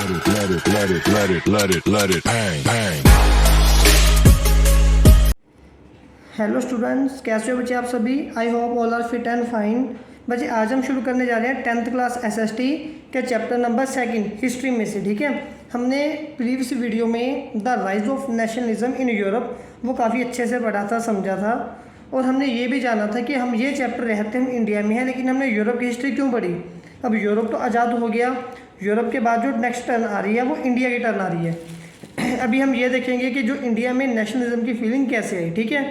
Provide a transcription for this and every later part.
let it bang, bang. Hello students, कैसे हो बच्चे आप सभी। I hope all are fit and fine. बच्चे आज हम शुरू करने जा रहे हैं 10th क्लास एसएसटी के चैप्टर नंबर 2 हिस्ट्री में से। ठीक है, हमने प्रीवियस वीडियो में the rise of nationalism in Europe वो काफ़ी अच्छे से पढ़ा था, समझा था, और हमने ये भी जाना था कि हम ये चैप्टर रहते हम इंडिया में हैं, लेकिन हमने यूरोप की हिस्ट्री क्यों पढ़ी। अब यूरोप तो आज़ाद हो गया, यूरोप के बाद जो नेक्स्ट टर्न आ रही है वो इंडिया की टर्न आ रही है। अभी हम ये देखेंगे कि जो इंडिया में नेशनलिज्म की फीलिंग कैसे आई। ठीक है,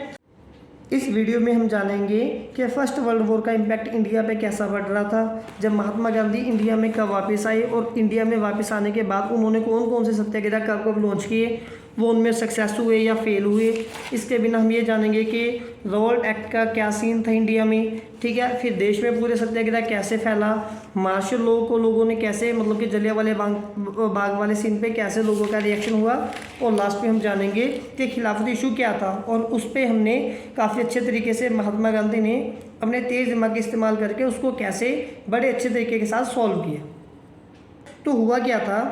इस वीडियो में हम जानेंगे कि फर्स्ट वर्ल्ड वॉर का इम्पैक्ट इंडिया पे कैसा पड़ रहा था, जब महात्मा गांधी इंडिया में कब वापस आए, और इंडिया में वापस आने के बाद उन्होंने कौन कौन से सत्याग्रह कब कब लॉन्च किए, वो उनमें सक्सेस हुए या फेल हुए। इसके बिना हम ये जानेंगे कि रिवोल्ट एक्ट का क्या सीन था इंडिया में। ठीक है, फिर देश में पूरे सत्याग्रह कैसे फैला, मार्शल लॉ को लोगों ने कैसे, मतलब कि जलियांवाले बाग वाले सीन पे कैसे लोगों का रिएक्शन हुआ, और लास्ट में हम जानेंगे कि खिलाफत इशू क्या था, और उस पर हमने काफ़ी अच्छे तरीके से महात्मा गांधी ने अपने तेज़ दिमाग इस्तेमाल करके उसको कैसे बड़े अच्छे तरीके के साथ सॉल्व किया। तो हुआ क्या था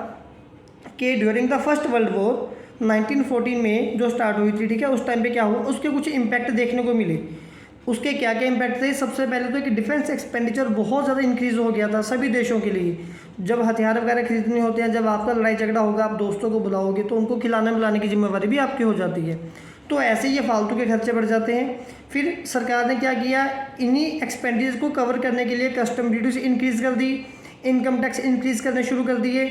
कि during the first world war 1914 में जो स्टार्ट हुई थी, ठीक है, उस टाइम पे क्या हुआ, उसके कुछ इम्पैक्ट देखने को मिले। उसके क्या क्या इम्पैक्ट थे। सबसे पहले तो कि डिफेंस एक्सपेंडिचर बहुत ज़्यादा इंक्रीज़ हो गया था सभी देशों के लिए। जब हथियार वगैरह खरीदने होते हैं, जब आपका लड़ाई झगड़ा होगा, आप दोस्तों को बुलाओगे तो उनको खिलाने मिलाने की जिम्मेवारी भी आपकी हो जाती है। तो ऐसे ये फालतू के खर्चे बढ़ जाते हैं। फिर सरकार ने क्या किया, इन्हीं एक्सपेंडिचर को कवर करने के लिए कस्टम ड्यूटीज इंक्रीज़ कर दी, इनकम टैक्स इंक्रीज़ करने शुरू कर दिए।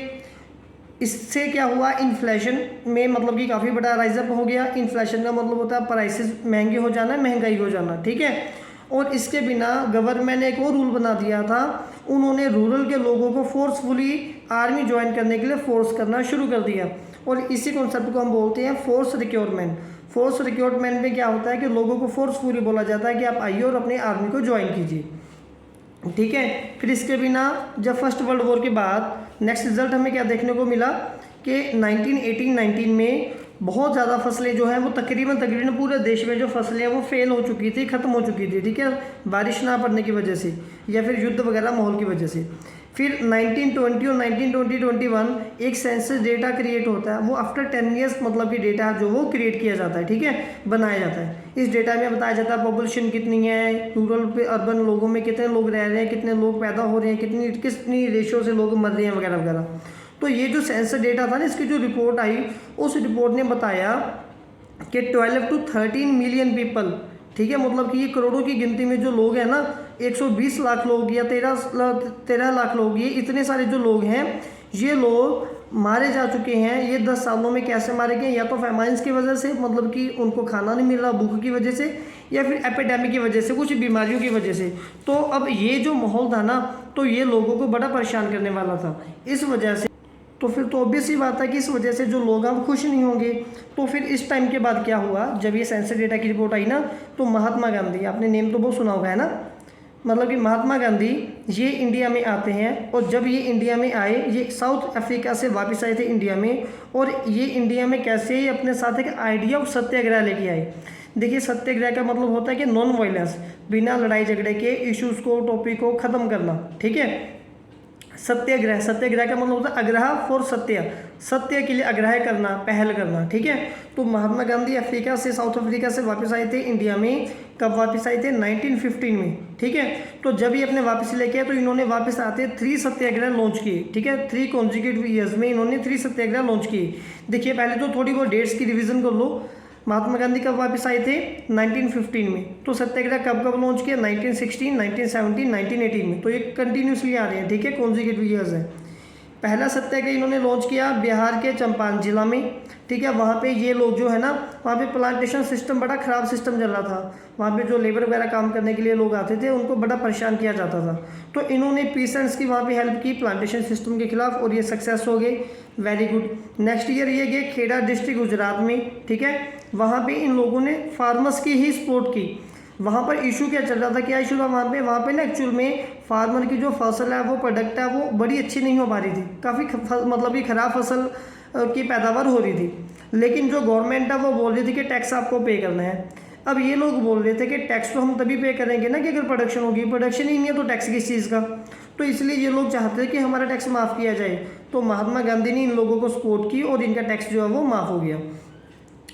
इससे क्या हुआ, इन्फ्लेशन में मतलब कि काफ़ी बड़ा राइजअप हो गया। इन्फ्लेशन का मतलब होता है प्राइसेस महंगे हो जाना, महंगाई हो जाना। ठीक है, और इसके बिना गवर्नमेंट ने एक और रूल बना दिया था, उन्होंने रूरल के लोगों को फोर्सफुली आर्मी ज्वाइन करने के लिए फोर्स करना शुरू कर दिया, और इसी कॉन्सेप्ट को हम बोलते हैं फोर्स रिक्रूटमेंट। फोर्स रिक्रूटमेंट में क्या होता है कि लोगों को फोर्सफुली बोला जाता है कि आप आइए और अपनी आर्मी को ज्वाइन कीजिए। ठीक है, फिर इसके बिना जब फर्स्ट वर्ल्ड वॉर के बाद नेक्स्ट रिजल्ट हमें क्या देखने को मिला कि 1918-19 में बहुत ज़्यादा फसलें जो हैं वो तकरीबन पूरे देश में जो फसलें हैं वो फेल हो चुकी थी, ख़त्म हो चुकी थी। ठीक है, बारिश ना पड़ने की वजह से या फिर युद्ध वगैरह माहौल की वजह से। फिर 1920 और 1920-21 एक सेंसस डेटा क्रिएट होता है, वो आफ्टर 10 ईयर्स मतलब कि डेटा जो वो क्रिएट किया जाता है। ठीक है, बनाया जाता है। इस डेटा में बताया जाता है पॉपुलेशन कितनी है, रूरल पे अर्बन लोगों में कितने लोग रह रहे हैं, कितने लोग पैदा हो रहे हैं, कितनी रेशियो से लोग मर रहे हैं वगैरह वगैरह। तो ये जो सेंसस डेटा था ना, इसकी जो रिपोर्ट आई, उस रिपोर्ट ने बताया कि 12 to 13 मिलियन पीपल, ठीक है, मतलब कि ये करोड़ों की गिनती में जो लोग हैं ना, 120 लाख लोग या 13 लाख लोग, ये इतने सारे जो लोग हैं, ये लोग मारे जा चुके हैं। ये 10 सालों में कैसे मारे गए, या तो फैमाइंस की वजह से, मतलब कि उनको खाना नहीं मिल रहा, भूख की वजह से, या फिर एपिडेमिक की वजह से, कुछ बीमारियों की वजह से। तो अब ये जो माहौल था ना, तो ये लोगों को बड़ा परेशान करने वाला था। इस वजह से तो फिर तो ऑब्वियस ही बात है कि इस वजह से जो लोग हैं वो खुश नहीं होंगे। तो फिर इस टाइम के बाद क्या हुआ, जब ये सेंसस डेटा की रिपोर्ट आई ना, तो महात्मा गांधी, आपने नेम तो बहुत सुना होगा है ना, मतलब कि महात्मा गांधी ये इंडिया में आते हैं। और जब ये इंडिया में आए, ये साउथ अफ्रीका से वापस आए थे इंडिया में, और ये इंडिया में कैसे अपने साथ एक आइडिया ऑफ सत्याग्रह लेके आए। देखिए, सत्याग्रह का मतलब होता है कि नॉन वायलेंस, बिना लड़ाई झगड़े के इश्यूज़ को, टॉपिक को ख़त्म करना। ठीक है, सत्याग्रह, सत्याग्रह का मतलब होता है आग्रह फॉर सत्य, सत्य के लिए आग्रह करना, पहल करना। ठीक है, तो महात्मा गांधी अफ्रीका से, साउथ अफ्रीका से वापस आए थे इंडिया में। कब वापस आए थे, 1915 में। ठीक है, तो जब ये अपने वापस लेके आए, तो इन्होंने वापस आते 3 सत्याग्रह लॉन्च किए। ठीक है, 3 कॉन्जिक्यूटिव ईयर्स में इन्होंने 3 सत्याग्रह लॉन्च किए। देखिए, पहले तो थोड़ी बहुत डेट्स की रिविजन कर लो। महात्मा गांधी कब वापस आए थे, 1915 में। तो सत्याग्रह कब कब लॉन्च किया, 1916, 1917, 1918 में। तो ये कंटिन्यूसली आ रहे हैं। ठीक है, कॉन्जिक्यूटिव ईयर्स है। पहला सत्याग्रह इन्होंने लॉन्च किया बिहार के चंपारण जिला में। ठीक है, वहाँ पे ये लोग जो है ना, वहाँ पे प्लांटेशन सिस्टम, बड़ा ख़राब सिस्टम चल रहा था। वहाँ पे जो लेबर वगैरह काम करने के लिए लोग आते थे, उनको बड़ा परेशान किया जाता था। तो इन्होंने पीसेंट्स की वहाँ पे हेल्प की प्लांटेशन सिस्टम के खिलाफ, और ये सक्सेस हो गए। Very good. नेक्स्ट ईयर ये गए खेड़ा डिस्ट्रिक्ट गुजरात में। ठीक है, वहाँ पे इन लोगों ने फार्मर्स की ही सपोर्ट की। वहाँ पर इशू क्या चल रहा था, क्या इशू था वहाँ पे ना, एक्चुअल में फार्मर की जो फसल है, वो प्रोडक्ट है, वो बड़ी अच्छी नहीं हो पा रही थी। काफ़ी मतलब कि ख़राब फसल की पैदावार हो रही थी। लेकिन जो गवर्नमेंट है वो बोल रही थी कि टैक्स आपको पे करना है। अब ये लोग बोल रहे थे कि टैक्स तो हम तभी पे करेंगे ना कि अगर प्रोडक्शन होगी, प्रोडक्शन ही नहीं है तो टैक्स किस चीज़ का। तो इसलिए ये लोग चाहते हैं कि हमारा टैक्स माफ़ किया जाए। तो महात्मा गांधी ने इन लोगों को सपोर्ट की और इनका टैक्स जो है वो माफ़ हो गया।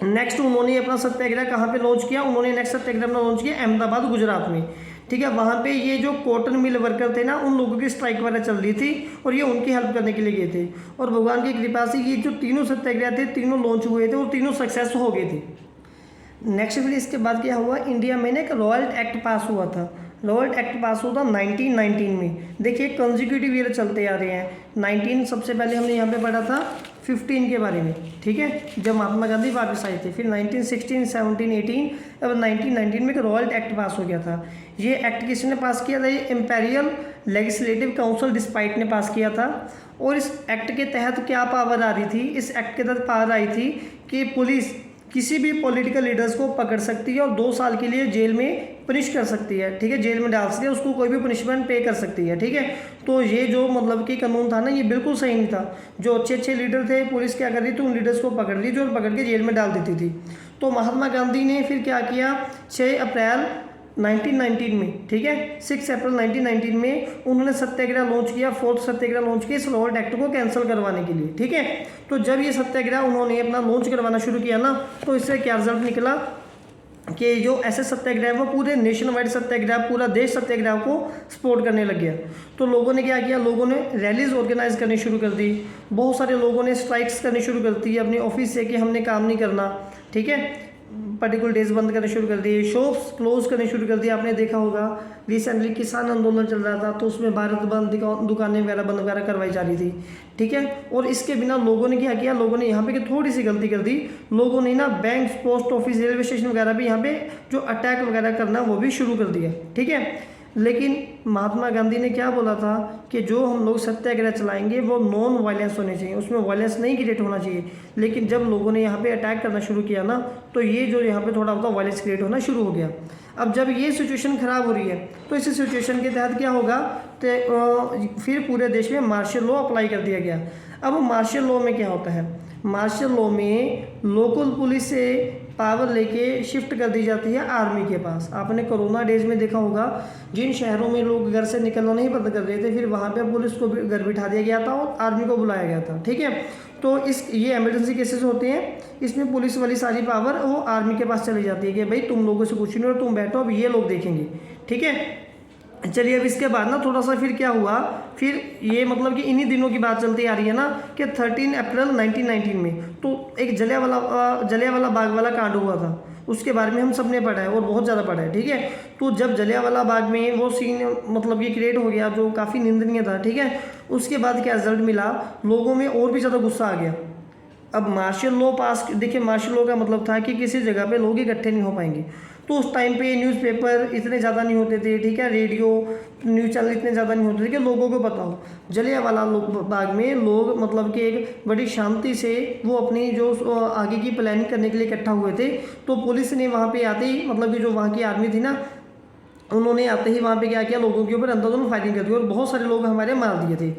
नेक्स्ट उन्होंने अपना सत्याग्रह कहाँ पे लॉन्च किया, उन्होंने नेक्स्ट सत्याग्रह अपना लॉन्च किया अहमदाबाद गुजरात में। ठीक है, वहाँ पे ये जो कॉटन मिल वर्कर थे ना, उन लोगों की स्ट्राइक वगैरह चल रही थी और ये उनकी हेल्प करने के लिए गए थे। और भगवान की कृपा से ये जो तीनों सत्याग्रह थे, तीनों लॉन्च हुए थे और तीनों सक्सेस हो गए थे। नेक्स्ट फिर इसके बाद क्या हुआ, इंडिया में ना एक रॉयल एक्ट पास हुआ था। रॉयल एक्ट पास हुआ था 1919 में। देखिए कंजिक्यूटिव ईयर चलते आ रहे हैं। 19 सबसे पहले हमने यहाँ पे पढ़ा था 15 के बारे में, ठीक है, जब महात्मा गांधी वापस आए थे। फिर 1916, 17, 18, अब 1919 में एक रॉयल एक्ट पास हो गया था। ये एक्ट किसने पास किया था, ये इम्पेरियल लेजिस्लेटिव काउंसिल डिस्पाइट ने पास किया था। और इस एक्ट के तहत क्या पावर आ रही थी, इस एक्ट के तहत पावर आई थी कि पुलिस किसी भी पॉलिटिकल लीडर्स को पकड़ सकती है और 2 साल के लिए जेल में पनिश कर सकती है। ठीक है, जेल में डाल सकती है, उसको कोई भी पनिशमेंट पे कर सकती है। ठीक है, तो ये जो मतलब कि कानून था ना, ये बिल्कुल सही नहीं था। जो अच्छे अच्छे लीडर थे, पुलिस क्या कर रही थी, उन लीडर्स को पकड़ ली और पकड़ के जेल में डाल देती थी। तो महात्मा गांधी ने फिर क्या किया, 6 अप्रैल 1919 में, ठीक है, 6 अप्रैल 1919 में उन्होंने सत्याग्रह लॉन्च किया, 4th सत्याग्रह लॉन्च किया इस रॉयल एक्ट को कैंसिल करवाने के लिए। ठीक है, तो जब ये सत्याग्रह उन्होंने अपना लॉन्च करवाना शुरू किया ना, तो इससे क्या रिजल्ट निकला कि जो ऐसे सत्याग्रह है वो पूरे नेशन वाइड सत्याग्रह, पूरा देश सत्याग्रह को सपोर्ट करने लग गया। तो लोगों ने क्या किया, लोगों ने रैलीज ऑर्गेनाइज करनी शुरू कर दी। बहुत सारे लोगों ने स्ट्राइक्स करनी शुरू कर दी अपने ऑफिस से कि हमने काम नहीं करना। ठीक है, पर्टिकुलर डेज बंद करने शुरू कर दिए, शॉप्स क्लोज करने शुरू कर दिया। आपने देखा होगा रिसेंटली किसान आंदोलन चल रहा था, तो उसमें भारत बंद, दुकानें वगैरह बंद वगैरह करवाई जा रही थी। ठीक है, और इसके बिना लोगों ने क्या किया, लोगों ने यहाँ पे थोड़ी सी गलती कर दी। लोगों ने ना bank, post office, railway station वगैरह भी यहाँ पे जो अटैक वगैरह करना वो भी शुरू कर दिया। ठीक है, लेकिन महात्मा गांधी ने क्या बोला था कि जो हम लोग सत्याग्रह चलाएंगे वो नॉन वायलेंस होने चाहिए, उसमें वायलेंस नहीं क्रिएट होना चाहिए। लेकिन जब लोगों ने यहाँ पे अटैक करना शुरू किया ना, तो ये जो यहाँ पे थोड़ा बहुत वायलेंस क्रिएट होना शुरू हो गया। अब जब ये सिचुएशन ख़राब हो रही है, तो इस सिचुएशन के तहत क्या होगा, तो फिर पूरे देश में मार्शल लॉ अप्लाई कर दिया गया। अब मार्शल लॉ में क्या होता है, मार्शल लॉ में लोकल पुलिस से पावर लेके शिफ्ट कर दी जाती है आर्मी के पास। आपने कोरोना डेज में देखा होगा, जिन शहरों में लोग घर से निकलना नहीं बंद कर रहे थे, फिर वहाँ पे पुलिस को घर बिठा दिया गया था और आर्मी को बुलाया गया था। ठीक है, तो ये इमरजेंसी केसेस होते हैं, इसमें पुलिस वाली सारी पावर वो आर्मी के पास चली जाती है कि भाई तुम लोगों से कुछ नहीं हो, तुम बैठो, अब ये लोग देखेंगे। ठीक है, चलिए अब इसके बाद ना थोड़ा सा फिर क्या हुआ, फिर ये मतलब कि इन्हीं दिनों की बात चलती आ रही है ना कि 13 अप्रैल 1919 में तो एक जलियांवाला बाग वाला कांड हुआ था। उसके बारे में हम सब ने पढ़ा है और बहुत ज़्यादा पढ़ा है। ठीक है, तो जब जलियांवाला बाग में वो सीन मतलब ये क्रिएट हो गया जो काफ़ी निंदनीय था। ठीक है, उसके बाद क्या रिजल्ट मिला, लोगों में और भी ज़्यादा गुस्सा आ गया। अब मार्शल लॉ पास, देखिए मार्शल लॉ का मतलब था कि किसी जगह पे लोग इकट्ठे नहीं हो पाएंगे। तो उस टाइम पे न्यूज़पेपर इतने ज़्यादा नहीं होते थे। ठीक है, रेडियो न्यूज़ चैनल इतने ज़्यादा नहीं होते थे कि लोगों को पता हो। जलियांवाला बाग में लोग मतलब कि एक बड़ी शांति से वो अपनी जो आगे की प्लानिंग करने के लिए इकट्ठा हुए थे। तो पुलिस ने वहाँ पे आते ही मतलब कि जो वहाँ की आर्मी थी ना, उन्होंने आते ही वहाँ पे क्या किया, लोगों के ऊपर अंधाधुंध फायरिंग कर दी और बहुत सारे लोग हमारे मार दिए थे।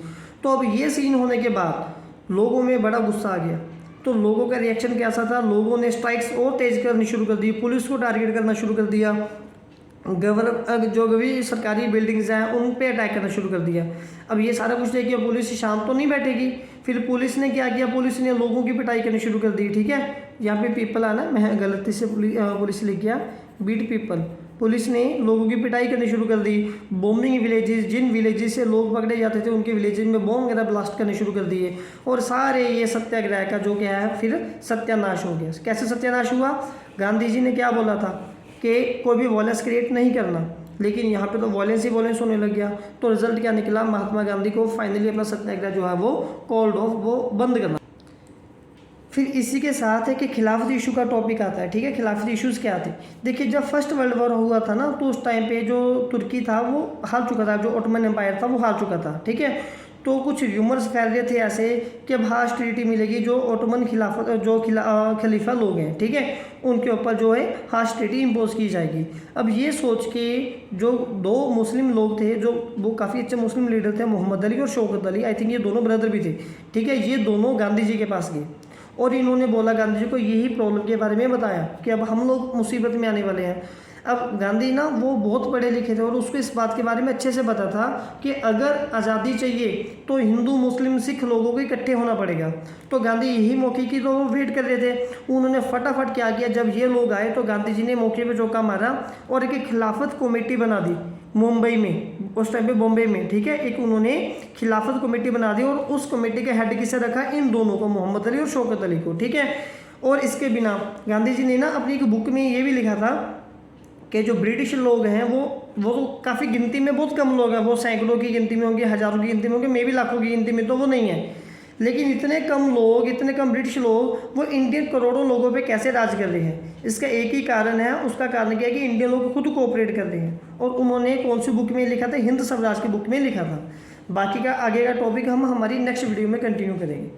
तो अब ये सीन होने के बाद लोगों में बड़ा गुस्सा आ गया। तो लोगों का रिएक्शन कैसा था, लोगों ने स्ट्राइक्स और तेज करनी शुरू कर दी, पुलिस को टारगेट करना शुरू कर दिया, जो भी सरकारी बिल्डिंग्स हैं उन पे अटैक करना शुरू कर दिया। अब ये सारा कुछ देखिए, पुलिस शांत तो नहीं बैठेगी। फिर पुलिस ने क्या किया, पुलिस ने लोगों की पिटाई करनी शुरू कर दी। ठीक है, यहाँ पे पीपल आना, मैं गलती से पुलिस लिख गया, बीट पीपल। पुलिस ने लोगों की पिटाई करनी शुरू कर दी, बॉम्बिंग विलेजेस, जिन विलेजेस से लोग पकड़े जाते थे उनके विलेजेस में बॉम्ब वगैरह ब्लास्ट करने शुरू कर दिए। और सारे ये सत्याग्रह का जो क्या है फिर सत्यानाश हो गया। कैसे सत्यानाश हुआ, गांधी जी ने क्या बोला था कि कोई भी वॉयलेंस क्रिएट नहीं करना, लेकिन यहाँ पे तो वॉयलेंस ही वॉयलेंस होने लग गया। तो रिजल्ट क्या निकला, महात्मा गांधी को फाइनली अपना सत्याग्रह जो है वो कॉल्ड ऑफ, वो बंद करना। फिर इसी के साथ है कि खिलाफत इशू का टॉपिक आता है। ठीक है, खिलाफत इशूज़ क्या थे, देखिए जब फर्स्ट वर्ल्ड वॉर हुआ था ना, तो उस टाइम पे जो तुर्की था वो हार चुका था, जो ओटोमन एम्पायर था वो हार चुका था। ठीक है, तो कुछ र्यूमर्स फैल रहे थे ऐसे कि अब हाश ट्रीटी मिलेगी, जो ओटोमन खिलाफत जो खलीफा लोग हैं, ठीक है, उनके ऊपर जो है हाश ट्रीटी इम्पोज की जाएगी। अब ये सोच के जो 2 मुस्लिम लोग थे, जो वो काफ़ी अच्छे मुस्लिम लीडर थे, मोहम्मद अली और शौकत अली, आई थिंक ये दोनों ब्रदर भी थे। ठीक है, ये दोनों गांधी जी के पास गए और इन्होंने बोला गांधी जी को, यही प्रॉब्लम के बारे में बताया कि अब हम लोग मुसीबत में आने वाले हैं। अब गांधी ना वो बहुत पढ़े लिखे थे और उसको इस बात के बारे में अच्छे से पता था कि अगर आज़ादी चाहिए तो हिंदू मुस्लिम सिख लोगों को इकट्ठे होना पड़ेगा। तो गांधी यही मौके की तो वो वेट कर रहे थे। उन्होंने फटाफट क्या किया, जब ये लोग आए तो गांधी जी ने मौके पे चौका मारा और एक खिलाफत कमेटी बना दी मुंबई में, उस टाइम पे बॉम्बे में, ठीक है। एक उन्होंने खिलाफत कमेटी बना दी और उस कमेटी के हेड किसे रखा, इन दोनों को, मोहम्मद अली और शौकत अली को, ठीक है। और इसके बिना गांधी जी ने ना अपनी एक बुक में ये भी लिखा था कि जो ब्रिटिश लोग हैं वो तो काफ़ी गिनती में बहुत कम लोग हैं, वो सैकड़ों की गिनती में होंगे, हज़ारों की गिनती में होंगे, मे भी लाखों की गिनती में तो वो नहीं है, लेकिन इतने कम लोग, इतने कम ब्रिटिश लोग वो इंडियन करोड़ों लोगों पे कैसे राज कर रहे हैं। इसका एक ही कारण है, उसका कारण क्या है कि इंडियन लोग खुद कोऑपरेट कर रहे हैं। और उन्होंने कौन सी बुक में लिखा था, हिंद स्वराज की बुक में लिखा था। बाकी का आगे का टॉपिक हम हमारी नेक्स्ट वीडियो में कंटिन्यू करेंगे।